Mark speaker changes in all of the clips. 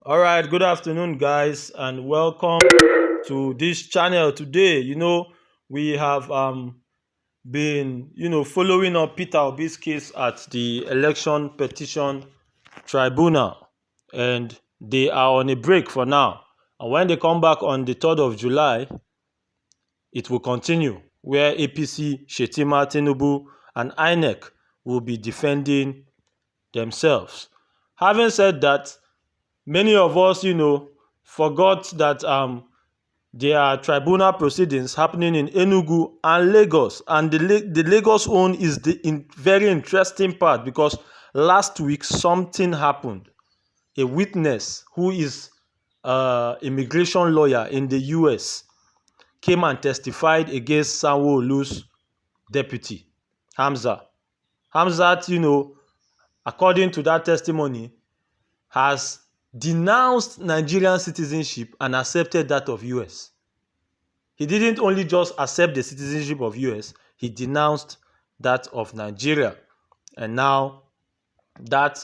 Speaker 1: All right, good afternoon, guys, and welcome to this channel. Today, we have been, following up Peter Obi's case at the Election Petition Tribunal, and they are on a break for now. And when they come back on the 3rd of July, it will continue, where APC, Shetima, Tinubu, and INEC will be defending themselves. Having said that, many of us, forgot that there are tribunal proceedings happening in Enugu and Lagos. And the Lagos one is the very interesting part because last week something happened. A witness who is an immigration lawyer in the US came and testified against Sanwo-Olu's deputy, Hamza. Hamzat, according to that testimony, has denounced Nigerian citizenship and accepted that of US. He didn't only just accept the citizenship of US, he denounced that of Nigeria. And now that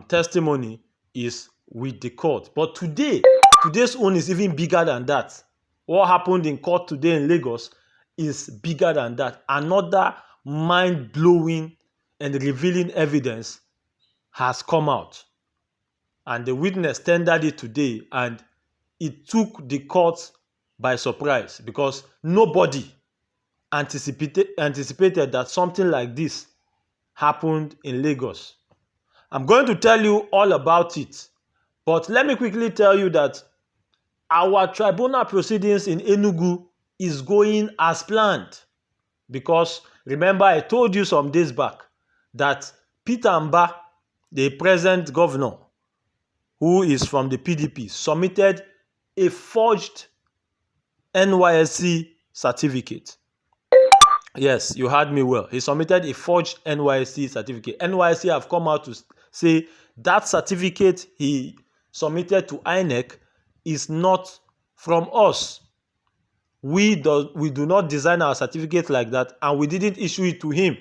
Speaker 1: testimony is with the court. But today's own is even bigger than that. What happened in court today in Lagos is bigger than that. Another mind-blowing and revealing evidence has come out. And the witness tendered it today, and it took the court by surprise because nobody anticipated that something like this happened in Lagos. I'm going to tell you all about it, but let me quickly tell you that our tribunal proceedings in Enugu is going as planned because remember I told you some days back that Peter Mba, the present governor, who is from the PDP, submitted a forged NYSC certificate. Yes, you heard me well. He submitted a forged NYSC certificate. NYSC have come out to say that certificate he submitted to INEC is not from us. We do not design our certificate like that, and we didn't issue it to him.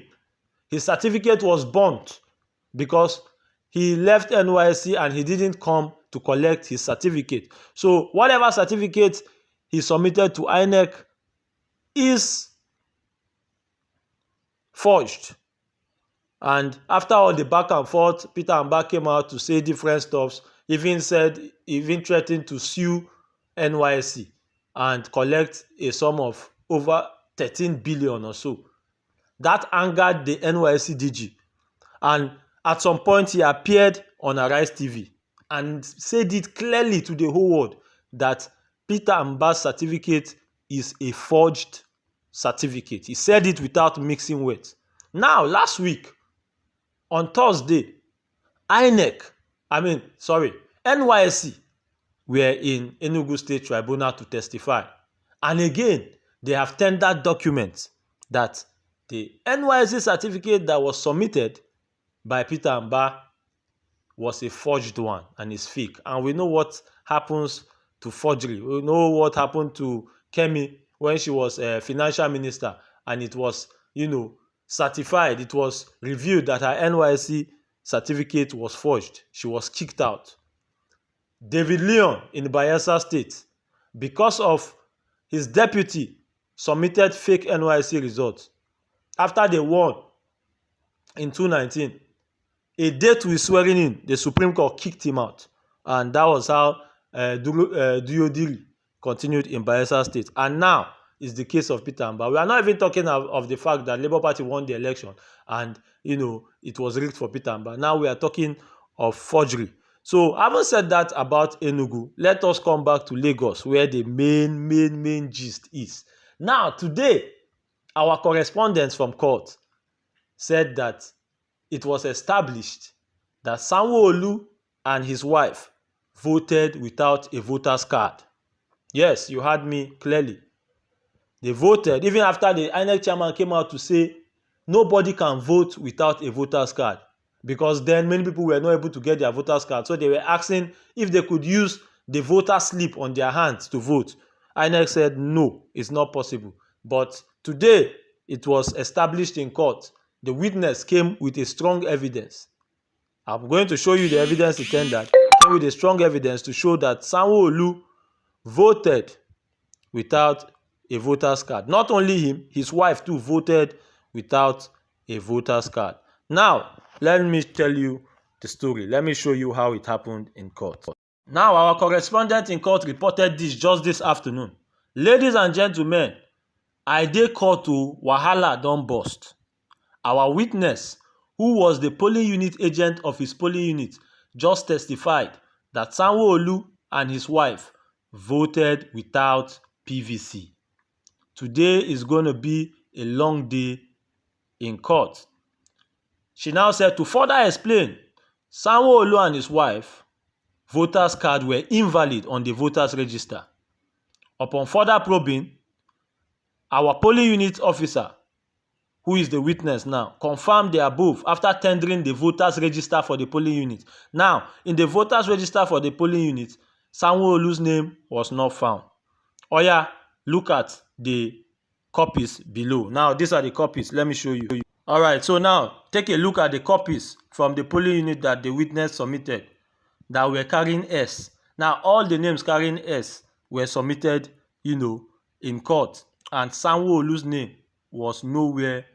Speaker 1: His certificate was burnt because he left NYSC and he didn't come to collect his certificate. So whatever certificate he submitted to INEC is forged. And after all the back and forth, Peter Mba came out to say different stuffs, even threatened to sue NYSC and collect a sum of over 13 billion or so. That angered the NYSC DG. And at some point, he appeared on Arise TV and said it clearly to the whole world that Peter Mba's certificate is a forged certificate. He said it without mixing words. Now, last week, on Thursday, NYSC were in Enugu State Tribunal to testify. And again, they have tendered documents that the NYSC certificate that was submitted by Peter Mba was a forged one and is fake. And we know what happens to forgery. We know what happened to Kemi when she was a financial minister and it was, certified. It was revealed that her NYSC certificate was forged. She was kicked out. David Leon in Bayelsa State, because of his deputy submitted fake NYSC results. After they won in 2019, a day to his swearing in, the Supreme Court kicked him out. And that was how Duyodiri continued in Bayelsa State. And now is the case of Peter Mba. We are not even talking of the fact that Labour Party won the election and, it was rigged for Peter Mba. Now we are talking of forgery. So having said that about Enugu, let us come back to Lagos where the main gist is. Now today, our correspondents from court said that it was established that Sanwo-Olu and his wife voted without a voter's card. Yes, you heard me clearly. They voted, even after the INEC chairman came out to say nobody can vote without a voter's card, because then many people were not able to get their voter's card. So they were asking if they could use the voter slip on their hands to vote. INEC said no, it's not possible. But today, it was established in court. The witness came with a strong evidence. I'm going to show you the evidence he tendered. with a strong evidence to show that Sanwo-Olu voted without a voter's card. Not only him, his wife too voted without a voter's card. Now, let me tell you the story. Let me show you how it happened in court. Now, our correspondent in court reported this just this afternoon. Ladies and gentlemen, I dey court o, wahala don burst. Our witness, who was the polling unit agent of his polling unit, just testified that Sanwo-Olu and his wife voted without PVC. Today is going to be a long day in court. She now said to further explain, Sanwo-Olu and his wife voters' card were invalid on the voters' register. Upon further probing, our polling unit officer, who is the witness now, confirmed the above after tendering the voters' register for the polling unit. Now, in the voters' register for the polling unit, Sanwo-Olu's name was not found. Oya, look at the copies below. Now, these are the copies. Let me show you. All right, so now, take a look at the copies from the polling unit that the witness submitted that were carrying S. Now, all the names carrying S were submitted, in court. And Sanwo-Olu's name was nowhere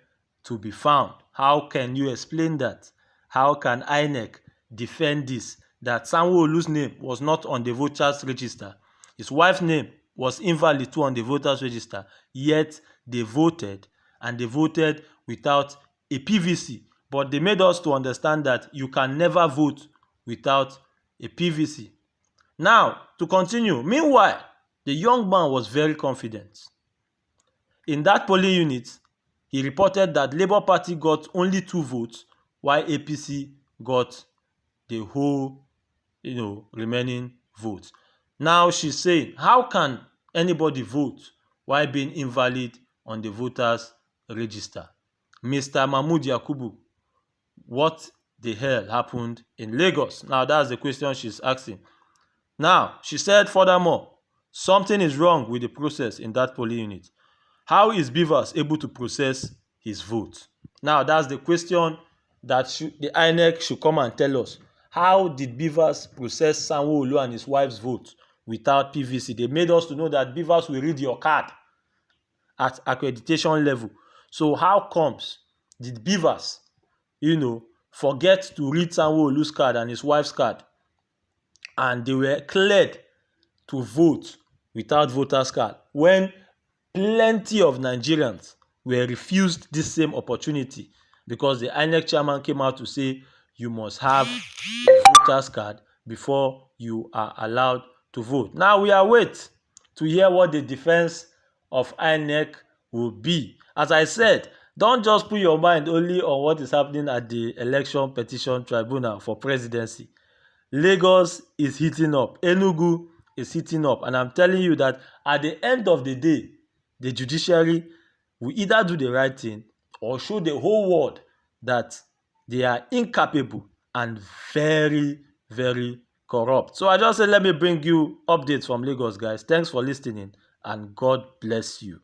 Speaker 1: to be found. How can you explain that? How can INEC defend this? That Sanwo-Olu's name was not on the voters' register. His wife's name was invalid too on the voters' register. Yet they voted, and they voted without a PVC. But they made us to understand that you can never vote without a PVC. Now, to continue, meanwhile, the young man was very confident. In that polling unit, he reported that Labour Party got only 2 votes, while APC got the whole, remaining votes. Now she's saying, how can anybody vote while being invalid on the voters' register? Mr. Mahmood Yakubu, what the hell happened in Lagos? Now that's the question she's asking. Now, she said furthermore, something is wrong with the process in that polling unit. How is Beavers able to process his vote? Now, that's the question that the INEC should come and tell us. How did Beavers process Sanwo-Olu and his wife's vote without PVC? They made us to know that Beavers will read your card at accreditation level. So how comes did Beavers, forget to read Sanwo-Olu's card and his wife's card, and they were cleared to vote without voters' card when plenty of Nigerians were refused this same opportunity because the INEC chairman came out to say you must have a voters' card before you are allowed to vote. Now we await to hear what the defense of INEC will be. As I said, don't just put your mind only on what is happening at the Election Petition Tribunal for presidency. Lagos is heating up. Enugu is heating up. And I'm telling you that at the end of the day, the judiciary will either do the right thing or show the whole world that they are incapable and very, very corrupt. So I just said, let me bring you updates from Lagos, guys. Thanks for listening, and God bless you.